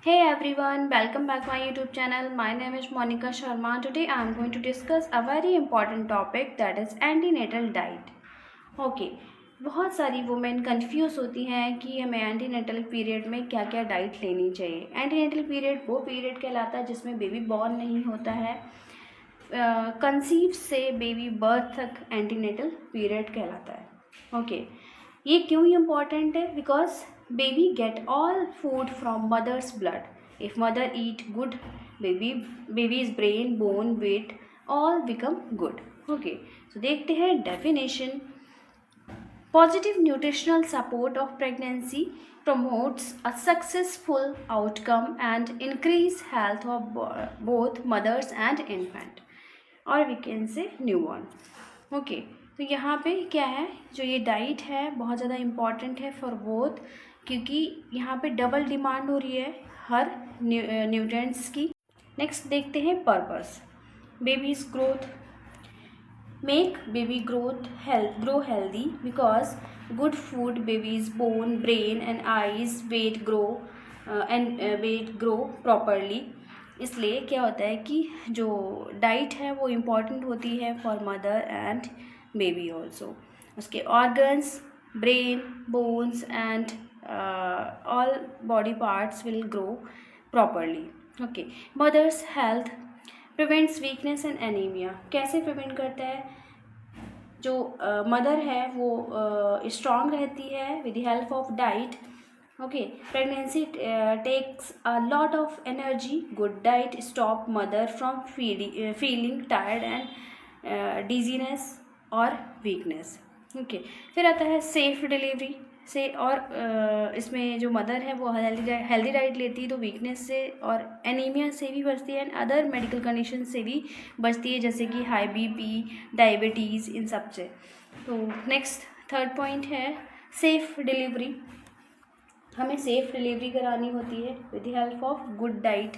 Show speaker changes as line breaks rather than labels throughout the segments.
Hey everyone, welcome back to my YouTube channel. My name is Monica Sharma. Today I am going to discuss a very important topic that is antenatal diet. Okay, बहुत सारी women confuse होती हैं कि हमें antenatal period में क्या क्या diet लेनी चाहिए। एंटीनेटल पीरियड वो पीरियड कहलाता है जिसमें बेबी बॉर्न नहीं होता है। कंसीव से बेबी बर्थ तक एंटीनेटल पीरियड कहलाता है। ओके, ये क्यों इम्पॉर्टेंट है? Because baby get all food from mother's blood. If mother eat good, baby's brain, bone, weight all become good. Okay, so देखते हैं definition. Positive nutritional support of pregnancy promotes a successful outcome and increase health of both mothers and infant, or we can say newborn. Okay, तो यहाँ पे क्या है, जो ये diet है बहुत ज़्यादा इम्पॉर्टेंट है फॉर बोथ, क्योंकि यहाँ पे डबल डिमांड हो रही है हर न्यूट्रिएंट्स की। नेक्स्ट देखते हैं purpose. Babies growth, make baby grow healthy because good food babies bone, brain and eyes weight grow properly. इसलिए क्या होता है कि जो डाइट है वो इम्पॉर्टेंट होती है for mother and baby also. उसके organs, brain, bones and all body parts will grow properly. Okay, mother's health prevents weakness and anemia. कैसे प्रिवेंट करता है? जो मदर है वो स्ट्रॉन्ग रहती है with the help of diet. Okay, pregnancy takes a lot of energy. Good diet stop mother from feeling tired and dizziness or weakness. Okay, फिर आता है सेफ डिलीवरी से, और इसमें जो मदर है वो हेल्दी डाइट लेती है तो वीकनेस से और एनीमिया से भी बचती है एंड अदर मेडिकल कंडीशन से भी बचती है, जैसे कि हाई बीपी, डायबिटीज़, इन सब से। तो नेक्स्ट थर्ड पॉइंट है सेफ़ डिलीवरी। हमें सेफ़ डिलीवरी करानी होती है with the help of good diet.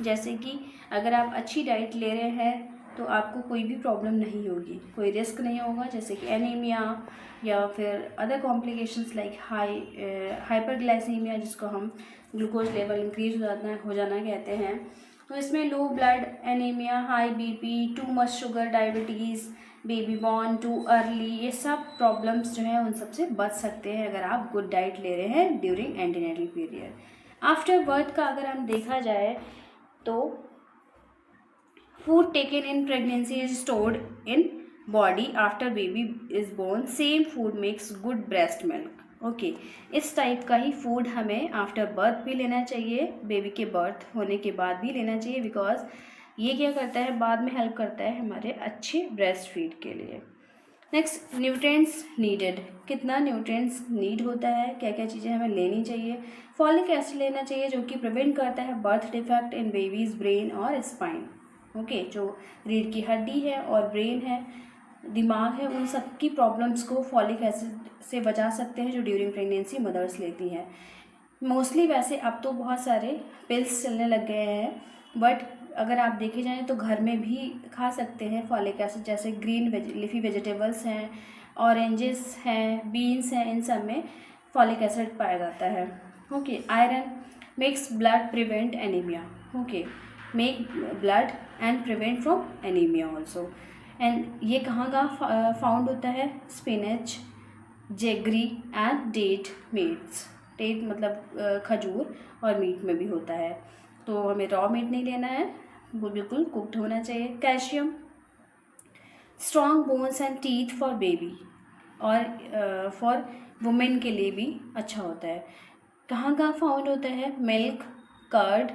जैसे कि अगर आप अच्छी डाइट ले रहे हैं तो आपको कोई भी प्रॉब्लम नहीं होगी, कोई रिस्क नहीं होगा, जैसे कि एनीमिया या फिर अदर कॉम्प्लिकेशंस लाइक हाइपरग्लाइसीमिया, जिसको हम ग्लूकोज लेवल इंक्रीज हो जाना कहते हैं। तो इसमें low blood, anaemia, high BP, too much sugar, diabetes, baby born too early, ये सब प्रॉब्लम्स जो हैं उन सब से बच सकते हैं अगर आप गुड डाइट ले रहे हैं during antenatal period. After birth का अगर हम देखा जाए तो food taken in pregnancy is stored in body after baby is born. Same food makes good breast milk. Okay, इस टाइप का ही फूड हमें आफ्टर बर्थ भी लेना चाहिए, बेबी के बर्थ होने के बाद भी लेना चाहिए, बिकॉज ये क्या करता है, बाद में हेल्प करता है हमारे अच्छे ब्रेस्ट फीड के लिए। Next, nutrients needed. कितना न्यूट्रिएंट्स नीड होता है, क्या क्या चीज़ें हमें लेनी चाहिए। फॉलिक एसिड लेना चाहिए जो कि प्रिवेंट करता है birth defect in babies brain और स्पाइन। ओके, जो रीढ़ की हड्डी है और ब्रेन है, दिमाग है, उन सब की प्रॉब्लम्स को फॉलिक एसिड से बचा सकते हैं जो ड्यूरिंग प्रेगनेंसी मदर्स लेती हैं। मोस्टली वैसे अब तो बहुत सारे पिल्स चलने लग गए हैं, बट अगर आप देखे जाएँ तो घर में भी खा सकते हैं फॉलिक एसिड, जैसे ग्रीन लीफी वेजिटेबल्स हैं, ऑरेंजेस हैं, बीन्स हैं, इन सब में फॉलिक एसिड पाया जाता है। Okay, iron makes blood prevent anaemia. Okay, make blood and prevent from anaemia also. And ये कहाँ फाउंड होता है? Spinach, jaggery and date meats. Date मतलब खजूर, और मीट में भी होता है। तो हमें रॉ मीट नहीं लेना है, वो बिल्कुल कुक्ड होना चाहिए। Calcium, strong bones and teeth for baby, और फॉर वुमेन के लिए भी अच्छा होता है। कहाँ फाउंड होता है? Milk, curd,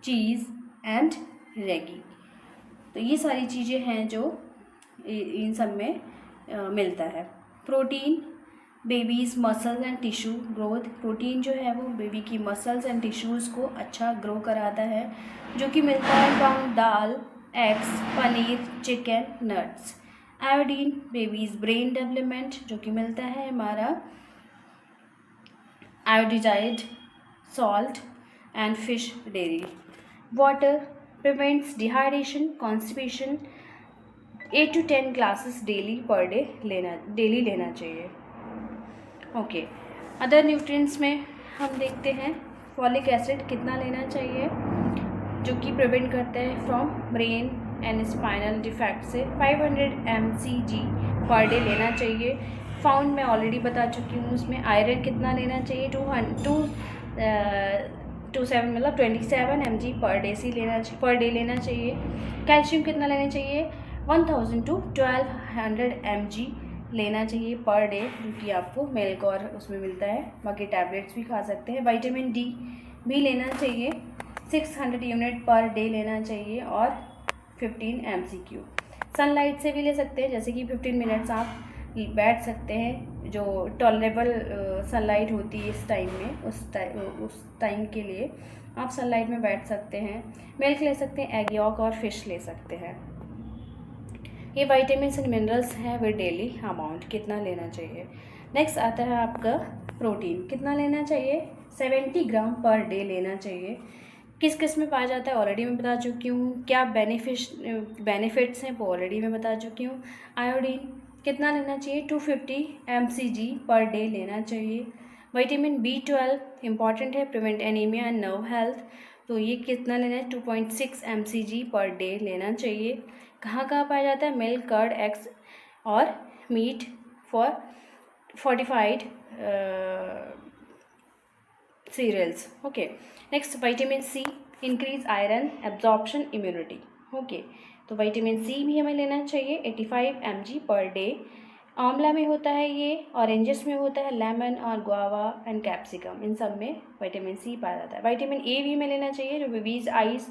cheese and ragi. तो ये सारी चीज़ें हैं जो इन सब में मिलता है। Protein, babies muscles and tissue growth. Protein जो है वो बेबी की मसल्स एंड टिश्यूज़ को अच्छा ग्रो कराता है, जो कि मिलता है from dal, eggs, paneer, chicken, nuts. Iodine, babies brain development, जो कि मिलता है हमारा iodised salt and fish dairy. Water prevents dehydration, constipation. 8 to 10 glasses daily per day लेना चाहिए। ओके, अदर न्यूट्रिएंट्स में हम देखते हैं फॉलिक एसिड कितना लेना चाहिए जो कि प्रिवेंट करता है from brain and spinal defect से 500 mcg पर डे लेना चाहिए। फाउंड मैं ऑलरेडी बता चुकी हूँ। उसमें आयरन कितना लेना चाहिए 27 मतलब 27 mg पर डे लेना चाहिए। कैल्शियम कितना लेना चाहिए 1000 to 1200 mg लेना चाहिए पर डे, जो कि आपको मिल्क और उसमें मिलता है। बाकी टैबलेट्स भी खा सकते हैं। विटामिन डी भी लेना चाहिए 600 यूनिट पर डे लेना चाहिए और 15 MCQ। सनलाइट से भी ले सकते हैं, जैसे कि 15 मिनट्स आप बैठ सकते हैं, जो टॉलरेबल सनलाइट होती है इस टाइम में, उस टाइम के लिए आप सनलाइट में बैठ सकते हैं। मिल्क ले सकते हैं, एग यॉक और फिश ले सकते हैं। ये विटामिन एंड मिनरल्स हैं वे डेली अमाउंट कितना लेना चाहिए। नेक्स्ट आता है आपका प्रोटीन कितना लेना चाहिए 70 ग्राम पर डे लेना चाहिए। किस किस में पाया जाता है ऑलरेडी मैं बता चुकी हूँ। क्या बेनिफिट्स हैं वो ऑलरेडी मैं बता चुकी हूँ। आयोडीन कितना लेना चाहिए 250 mcg पर डे लेना चाहिए। विटामिन B12 इम्पॉर्टेंट है, prevent anaemia and nerve health, तो ये कितना लेना है 2.6 mcg पर डे लेना चाहिए। कहाँ कहाँ पाया जाता है मिल्क, कर्ड, एग्स और meat for fortified cereals. Okay, next vitamin C increase iron absorption immunity. Okay, तो विटामिन सी भी हमें लेना चाहिए 85 mg पर डे। आंवला में होता है ये, ऑरेंजेस में होता है, लेमन और गुआवा एंड कैप्सिकम, इन सब में विटामिन सी पाया जाता है। विटामिन ए भी हमें लेना चाहिए जो बेबीज आइज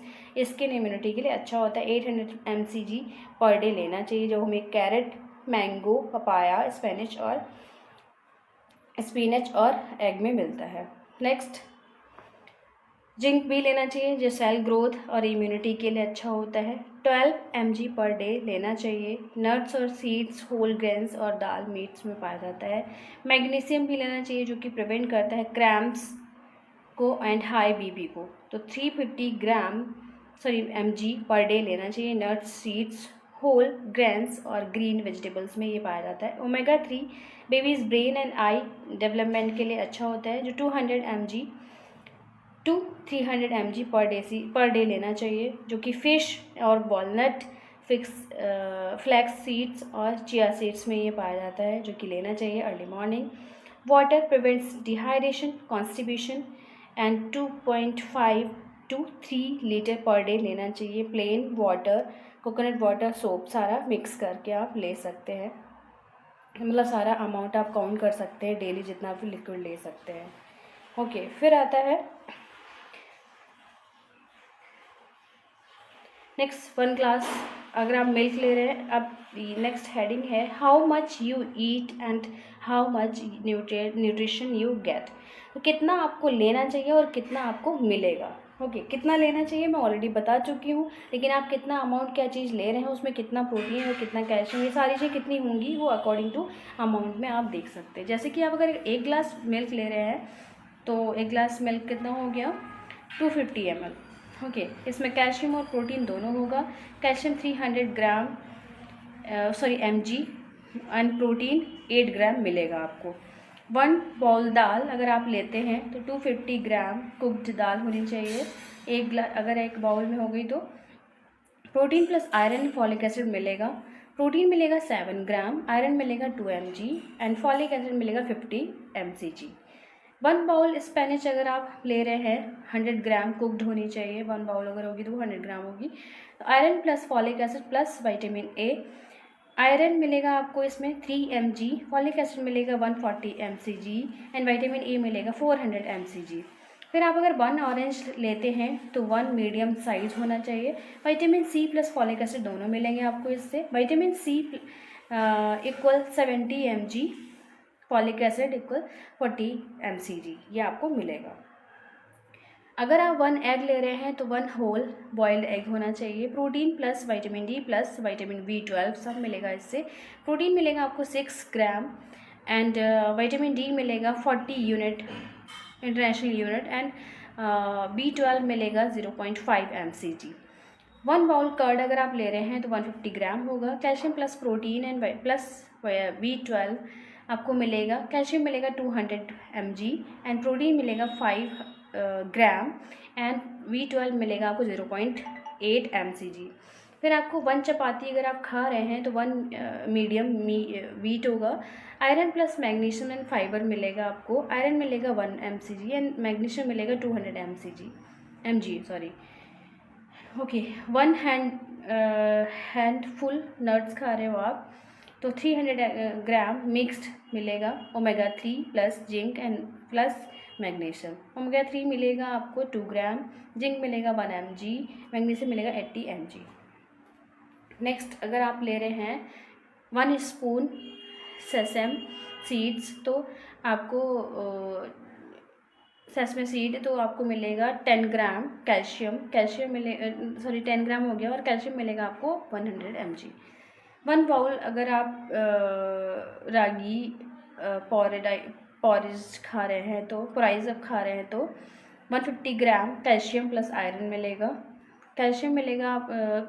स्किन इम्यूनिटी के लिए अच्छा होता है। 800 mcg पर डे लेना चाहिए, जो हमें कैरेट, मैंगो, पपाया, स्पिनच और एग में मिलता है। नेक्स्ट जिंक भी लेना चाहिए जो सेल ग्रोथ और इम्यूनिटी के लिए अच्छा होता है। 12 mg पर डे लेना चाहिए। नट्स और सीड्स, होल ग्रेन्स और दाल, मीट्स में पाया जाता है। मैग्नीशियम भी लेना चाहिए जो कि प्रिवेंट करता है क्रैम्प्स को एंड हाई बीपी को, तो 350 mg पर डे लेना चाहिए। नट्स, सीड्स, होल ग्रेन्स और ग्रीन वेजिटेबल्स में ये पाया जाता है। Omega 3 babies brain and I development के लिए अच्छा होता है, जो 200 mg to 300 mg per day लेना चाहिए, जो कि फ़िश और वॉलनट, फ्लैक्स सीड्स और चिया सीड्स में ये पाया जाता है, जो कि लेना चाहिए early morning. Water prevents dehydration, constipation and 2.5 to 3 litre per day लेना चाहिए। Plain water, coconut water, soap सारा मिक्स करके आप ले सकते हैं, मतलब सारा अमाउंट आप काउंट कर सकते हैं डेली जितना भी लिक्विड ले सकते हैं। ओके, फिर आता है नेक्स्ट 1 ग्लास अगर आप मिल्क ले रहे हैं। अब नेक्स्ट हेडिंग है how much you eat and how much nutrition you get, तो कितना आपको लेना चाहिए और कितना आपको मिलेगा। ओके, कितना लेना चाहिए मैं ऑलरेडी बता चुकी हूँ, लेकिन आप कितना अमाउंट क्या चीज़ ले रहे हैं, उसमें कितना प्रोटीन और कितना कैल्शियम, ये सारी चीज़ें कितनी होंगी वो अकॉर्डिंग टू अमाउंट में आप देख सकते हैं। जैसे कि आप अगर 1 ग्लास मिल्क ले रहे हैं तो 1 ग्लास मिल्क कितना हो गया 250 ml। ओके, इसमें कैल्शियम और प्रोटीन दोनों होगा। कैल्शियम 300 mg एंड प्रोटीन 8 ग्राम मिलेगा आपको। 1 बाउल दाल अगर आप लेते हैं तो 250 ग्राम कुक्ड दाल होनी चाहिए। अगर एक बाउल में हो गई तो protein plus iron folic acid मिलेगा। प्रोटीन मिलेगा 7 ग्राम, आयरन मिलेगा 2 mg एंड फॉलिक एसिड मिलेगा 50 mcg। 1 बाउल स्पेनिच अगर आप ले रहे हैं 100 ग्राम कुक्ड होनी चाहिए। 1 बाउल अगर होगी तो 100 ग्राम होगी। तो iron plus folic acid plus vitamin A, iron मिलेगा आपको इसमें 3 mg, फॉलिक एसिड मिलेगा 140 mcg एंड विटामिन ए मिलेगा 400 mcg। फिर आप अगर 1 ऑरेंज लेते हैं तो 1 मीडियम साइज होना चाहिए। Vitamin C plus folic acid दोनों मिलेंगे आपको इससे। Vitamin C equal 70 mg, folic acid equal 40 mcg, ये आपको मिलेगा। अगर आप 1 एग ले रहे हैं तो 1 होल बॉइल्ड एग होना चाहिए। Protein plus vitamin D plus vitamin B12 सब मिलेगा इससे। प्रोटीन मिलेगा आपको 6 ग्राम एंड विटामिन डी मिलेगा 40 unit international unit and B12 मिलेगा 0.5 mcg। 1 बाउल कर्ड अगर आप ले रहे हैं तो 150 ग्राम होगा। Calcium plus protein and plus B12 आपको मिलेगा। कैल्शियम मिलेगा 200 mg एंड प्रोटीन मिलेगा ग्राम एंड B12 मिलेगा आपको 0.8 mcg। फिर आपको 1 चपाती अगर आप खा रहे हैं तो 1 मीडियम वीट होगा। Iron plus magnesium and fibre मिलेगा आपको। आयरन मिलेगा 1 mcg एंड मैग्नीशियम मिलेगा 200 mg sorry. Okay, 1 handful nuts खा रहे हो आप तो 300 ग्राम मिक्स्ड मिलेगा omega 3 plus zinc and plus magnesium. Omega 3 मिलेगा आपको 2 ग्राम, जिंक मिलेगा 1 mg, मैग्नीशियम मिलेगा 80 mg। नेक्स्ट अगर आप ले रहे हैं 1 स्पून सेसम सीड्स तो आपको सेसमे सीड तो आपको मिलेगा 10 ग्राम कैल्शियम मिले 10 ग्राम हो गया और कैल्शियम मिलेगा आपको 100 mg। 1 बाउल अगर आप रागी पॉरेज खा रहे हैं तो पोराइज आप खा रहे हैं तो 150 ग्राम कैल्शियम प्लस आयरन मिलेगा। कैल्शियम मिलेगा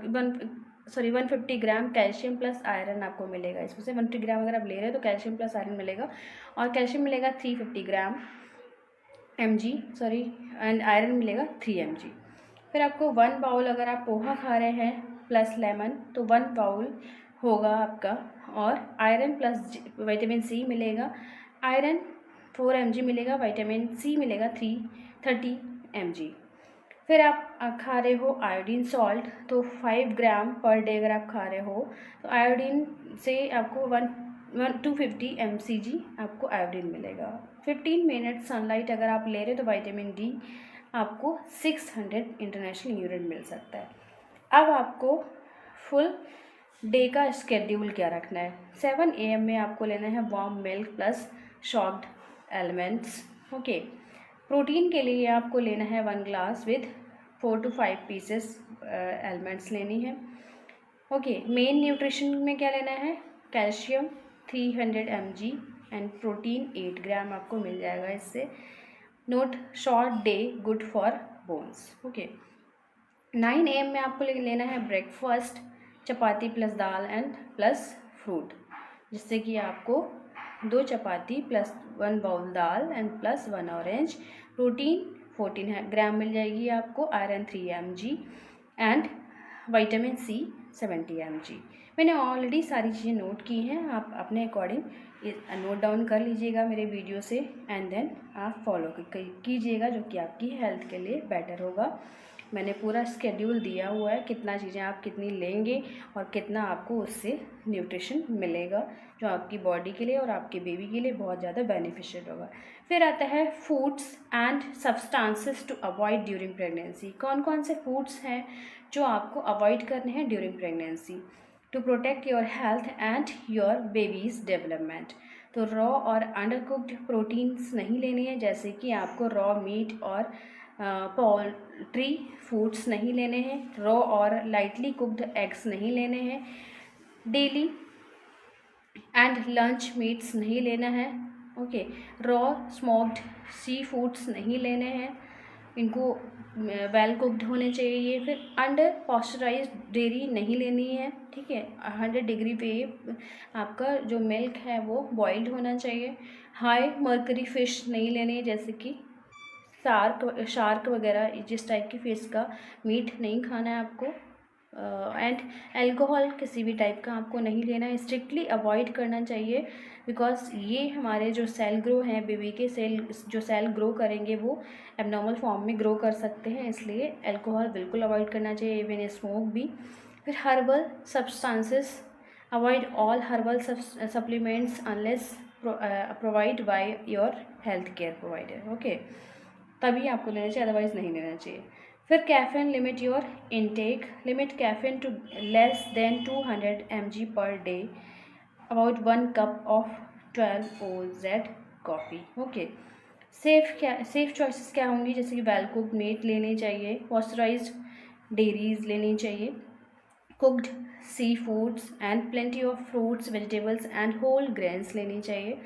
150 ग्राम कैल्शियम प्लस आयरन आपको मिलेगा। इसमें से 150 ग्राम अगर आप ले रहे हैं तो कैल्शियम प्लस आयरन मिलेगा और कैल्शियम मिलेगा 350 ग्राम एंड आयरन मिलेगा 3 mg। फिर आपको 1 बाउल अगर आप पोहा खा रहे हैं प्लस लेमन तो 1 बाउल होगा आपका और आयरन प्लस विटामिन सी मिलेगा। आयरन 4 mg मिलेगा, विटामिन सी मिलेगा 30 mg। फिर आप खा रहे हो आयोडीन सॉल्ट तो 5 ग्राम पर डे अगर आप खा रहे हो तो आयोडीन से आपको 250 mcg आपको आयोडीन मिलेगा। 15 मिनट सनलाइट अगर आप ले रहे हो तो विटामिन डी आपको 600 इंटरनेशनल यूनिट मिल सकता है। अब आपको फुल डे का स्केड्यूल क्या रखना है। 7 AM में आपको लेना है warm milk plus shocked elements. Okay, protein के लिए आपको लेना है 1 glass with 4 to 5 pieces elements लेनी है। ओके, मेन न्यूट्रिशन में क्या लेना है, कैल्शियम 300 mg एंड प्रोटीन 8 ग्राम आपको मिल जाएगा इससे। Note short day good for bones. Okay, 9 AM में आपको लेना है breakfast chapati plus dal and plus fruit, जिससे कि आपको 2 चपाती प्लस 1 बाउल दाल and plus 1 orange. Protein 14 gram मिल जाएगी आपको, iron 3 mg and vitamin C 70 mg। मैंने ऑलरेडी सारी चीज़ें नोट की हैं, आप अपने अकॉर्डिंग नोट डाउन कर लीजिएगा मेरे वीडियो से एंड देन आप फॉलो कीजिएगा, जो कि आपकी हेल्थ के लिए बेटर होगा। मैंने पूरा स्केड्यूल दिया हुआ है, कितना चीज़ें आप कितनी लेंगे और कितना आपको उससे न्यूट्रिशन मिलेगा, जो आपकी बॉडी के लिए और आपके बेबी के लिए बहुत ज़्यादा बेनिफिशियल होगा। फिर आता है foods and substances to avoid during pregnancy. कौन कौन से फूड्स हैं जो आपको अवॉइड करने हैं during pregnancy to protect your health and your baby's development. तो रॉ और अंडर कुक्ड प्रोटीन्स नहीं लेनी है, जैसे कि आपको रॉ मीट और पोल्ट्री फूड्स नहीं लेने हैं। रॉ और लाइटली कुक्ड एग्स नहीं लेने हैं। डेली एंड लंच मीट्स नहीं लेना है। Okay, raw smoked sea foods नहीं लेने हैं, इनको वेल कुक्ड होने चाहिए। फिर अंडर पॉस्चराइज्ड डेयरी नहीं लेनी है, ठीक है। 100 डिग्री पे आपका जो मिल्क है वो बॉइल्ड होना चाहिए। हाई मर्करी फ़िश नहीं लेनी है, जैसे कि शार्क वगैरह, जिस टाइप की फ़िश का मीट नहीं खाना है आपको। एंड अल्कोहल किसी भी टाइप का आपको नहीं लेना है, स्ट्रिक्टली अवॉइड करना चाहिए, बिकॉज ये हमारे जो सेल ग्रो हैं, बेबी के सेल ग्रो करेंगे वो एबनॉर्मल फॉर्म में ग्रो कर सकते हैं, इसलिए अल्कोहल बिल्कुल अवॉइड करना चाहिए, इवन स्मोक भी। फिर herbal substances, avoid all herbal supplements unless provide by your health care provider. Okay, तभी आपको लेना चाहिए, अदरवाइज़ नहीं लेना चाहिए। फिर caffeine, limit your intake, limit caffeine to less than 200 mg per day, about 1 cup of 12 OZ coffee. Okay, safe choices क्या होंगी, जैसे कि वेल कुक्ड मीट लेनी चाहिए, पॉस्चराइज्ड डेयरीज लेनी चाहिए, cooked sea foods and plenty of fruits vegetables and whole grains लेनी चाहिए,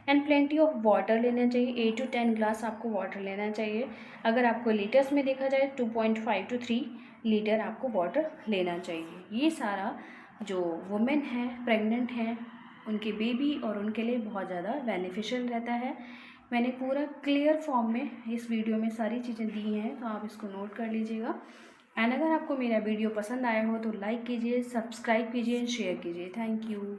एंड प्लेंटी ऑफ वाटर लेना चाहिए। 8 to 10 ग्लास आपको वाटर लेना चाहिए। अगर आपको लीटर्स में देखा जाए 2.5 to 3 लीटर आपको वाटर लेना चाहिए। ये सारा जो वुमेन है प्रेग्नेंट हैं उनके बेबी और उनके लिए बहुत ज़्यादा बेनिफिशियल रहता है। मैंने पूरा क्लियर फॉर्म में इस वीडियो में सारी चीज़ें दी हैं, तो आप इसको नोट कर लीजिएगा। एंड अगर आपको मेरा वीडियो पसंद आया हो तो लाइक कीजिए, सब्सक्राइब कीजिए एंड शेयर कीजिए। Thank you.